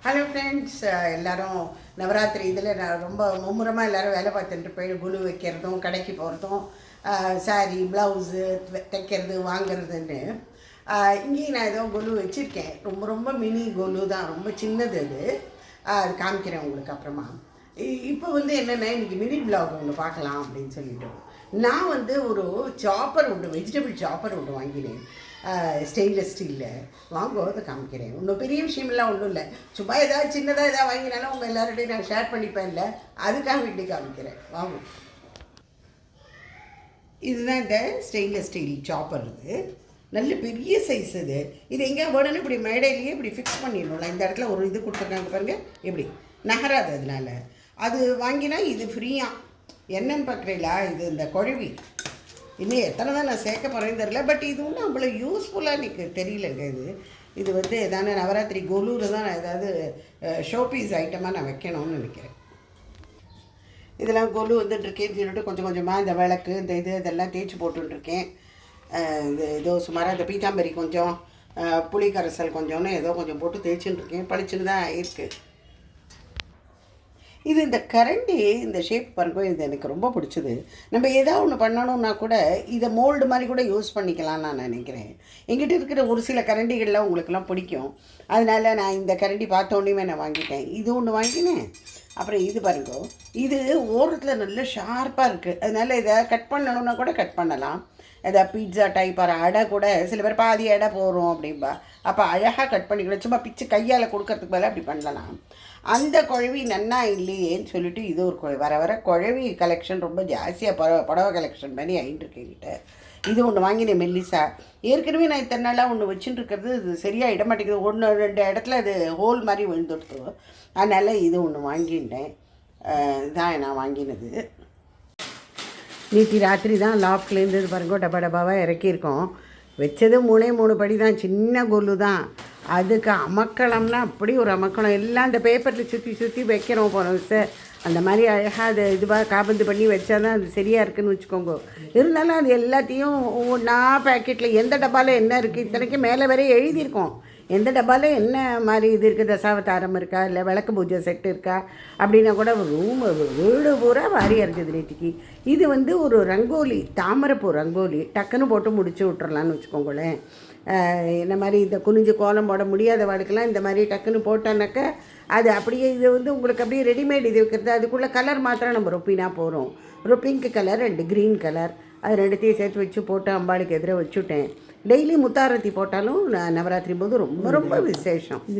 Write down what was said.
Hello friends, எல்லோரும் நவராத்திரி இதில் நான் ரொம்ப மும்முரமாக எல்லோரும் வேலை பார்த்துட்டு போய் குலு வைக்கிறதும் கடைக்கு போகிறதும் சாரீ ப்ளவுஸு தைக்கிறது வாங்கிறதுன்னு இங்கேயும் நான் ஏதோ குலு வச்சுருக்கேன். ரொம்ப ரொம்ப மினி குலு தான், ரொம்ப சின்னது அது காமிக்கிறேன் உங்களுக்கு அப்புறமா. இப்போ என்னென்னா இன்றைக்கி மினி ப்ளாக் ஒன்று பார்க்கலாம் அப்படின்னு சொல்லிட்டோம். நான் ஒரு சாப்பர் ஒன்று வெஜிடபிள் சாப்பர் ஒன்று வாங்கினேன், ஸ்டெயின்லெஸ் ஸ்டீலில். வாங்குவோம் காமிக்கிறேன். ஒன்றும் பெரிய விஷயமெல்லாம் ஒன்றும் இல்லை, சும்மா ஏதாவது சின்னதாக எதாவது வாங்கினாலும் உங்கள் எல்லாரோடையும் நான் ஷேர் பண்ணிப்பேன். இல்லை அதுக்காக வேண்டி காமிக்கிறேன், வாங்கும். இதுதான் இந்த ஸ்டெயின்லெஸ் ஸ்டீல் சாப்பர். நல்ல பெரிய சைஸ் இது எங்கேயா வேணும்னு இப்படி மேடையிலேயே இப்படி ஃபிக்ஸ் பண்ணிடணும்ல. இந்த இடத்துல ஒரு இது கொடுத்துருக்காங்க பாருங்கள், எப்படி நகராது. அதனால் அது வாங்கினா இது ஃப்ரீயாக. என்னன்னு பார்க்குறீங்களா, இது இந்த குழவி இன்னும் எத்தனை தான் நான் சேர்க்க போகிறேன்னு தெரில. பட் இது ஒன்றும் அவ்வளோ யூஸ்ஃபுல்லாக எனக்கு தெரியலங்க. இது எதான நவராத்திரி கொலூரில் தான் நான் ஏதாவது ஷோபீஸ் ஐட்டமாக நான் வைக்கணும்னு நினைக்கிறேன். இதெல்லாம் கொலு வந்துட்டுருக்கேன்னு சொல்லிட்டு கொஞ்சம் கொஞ்சமாக இந்த விளக்கு இந்த இதெல்லாம் தேய்ச்சி போட்டுருக்கேன். ஏதோ சுமாராக இந்த பீத்தாம்பரி கொஞ்சம், புளி கரைசல் கொஞ்சம்னு ஏதோ கொஞ்சம் போட்டு தேய்ச்சின்னு இருக்கேன். பளிச்சுன்னு தான் இருக்குது. இது இந்த கரண்டி இந்த ஷேப் பாருங்க, இது எனக்கு ரொம்ப பிடிச்சது. நம்ம ஏதாவது ஒன்று பண்ணணுன்னா கூட இதை மோல்டு மாதிரி கூட யூஸ் பண்ணிக்கலாம்னு நான் நினைக்கிறேன். எங்கிட்ட இருக்கிற ஒரு சில கரண்டிகள்லாம் உங்களுக்கெல்லாம் பிடிக்கும். அதனால் நான் இந்த கரண்டி பார்த்தோன்னே நான் வாங்கிட்டேன். இது ஒன்று வாங்கினேன். அப்புறம் இது பாருங்க, இது ஓரத்தில் நல்ல ஷார்ப்பாக இருக்குது. அதனால் இதை கட் பண்ணணுன்னா கூட கட் பண்ணலாம். எதாவது பீட்சா டைப் அடை கூட சில பேர் பாதி அடை போகிறோம் அப்படின்பா. அப்போ அழகாக கட் பண்ணிக்கணும். சும்மா பிச்சு கையால் கொடுக்கறதுக்கு பதிலாக அப்படி பண்ணலாம். அந்த குழவி நன்னா இல்லையேன்னு சொல்லிட்டு இது ஒரு வர குழவி கலெக்ஷன் ரொம்ப ஜாஸ்தியாக புடவை கலெக்ஷன் மாதிரி ஆகிட்டுருக்கு என்கிட்ட. இது ஒன்று வாங்கினேன் மெல்லிசா. ஏற்கனவே நான் இத்தனை நாளாக ஒன்று வச்சுட்டு இருக்கிறது இது சரியாக இட மாட்டேங்குது. 1-2 இடத்துல அது ஹோல் மாதிரி விழுந்துடுத்து. அதனால் இது ஒன்று வாங்கிட்டேன். இதான் நான் வாங்கினது. நேற்று ராத்திரி தான் லாஃப்ட்லேருந்து இது பாருங்க டப்பா டப்பாவாக இறக்கியிருக்கோம். வச்சது 3 படி தான், சின்ன கொல்லு தான். அதுக்கு அமக்கலம்னா அப்படி ஒரு அமக்கலம். எல்லாம் அந்த பேப்பரில் சுற்றி வைக்கிறோம் போகிறோம் சார். அந்த மாதிரி அழகாக அது இதுவாக காபந்து பண்ணி வச்சா தான் அது சரியாக இருக்குதுன்னு வச்சுக்கோங்க. இருந்தாலும் அது எல்லாத்தையும் ஒவ்வொன்றா பேக்கெட்டில் எந்த டப்பாவில் என்ன இருக்குது, இத்தனைக்கும் மேலே வரையும் எழுதியிருக்கோம். எந்த டப்பாவில் என்ன மாதிரி இது இருக்குது, தசாவதாரம் இருக்கா, இல்லை விளக்கு பூஜை செட்டு இருக்கா அப்படின்னா கூட வீடு பூரா வாரியாக இருக்குது நேற்றுக்கு. இது ஒரு ரங்கோலி, தாமரைப்பூ ரங்கோலி. டக்குன்னு போட்டு முடிச்சு விட்டுறலான்னு வச்சுக்கோங்களேன். இந்த மாதிரி இந்த குனிஞ்சு கோலம் போட முடியாத வாடுக்கெல்லாம் இந்த மாதிரி டக்குன்னு போட்டோன்னாக்கா அது அப்படியே இது உங்களுக்கு அப்படியே ரெடிமேட் இது வைக்கிறது. அதுக்குள்ளே கலர் மாத்திரம் நம்ம ரொப்பினா போகிறோம். ஒரு pink colour and green colour அது ரெண்டுத்தையும் சேர்த்து வச்சு போட்டு அம்பாளுக்கு எதிர வச்சுட்டேன். டெய்லி முத்தாரத்தி போட்டாலும் நவராத்திரி போது ரொம்ப ரொம்ப விசேஷம். இது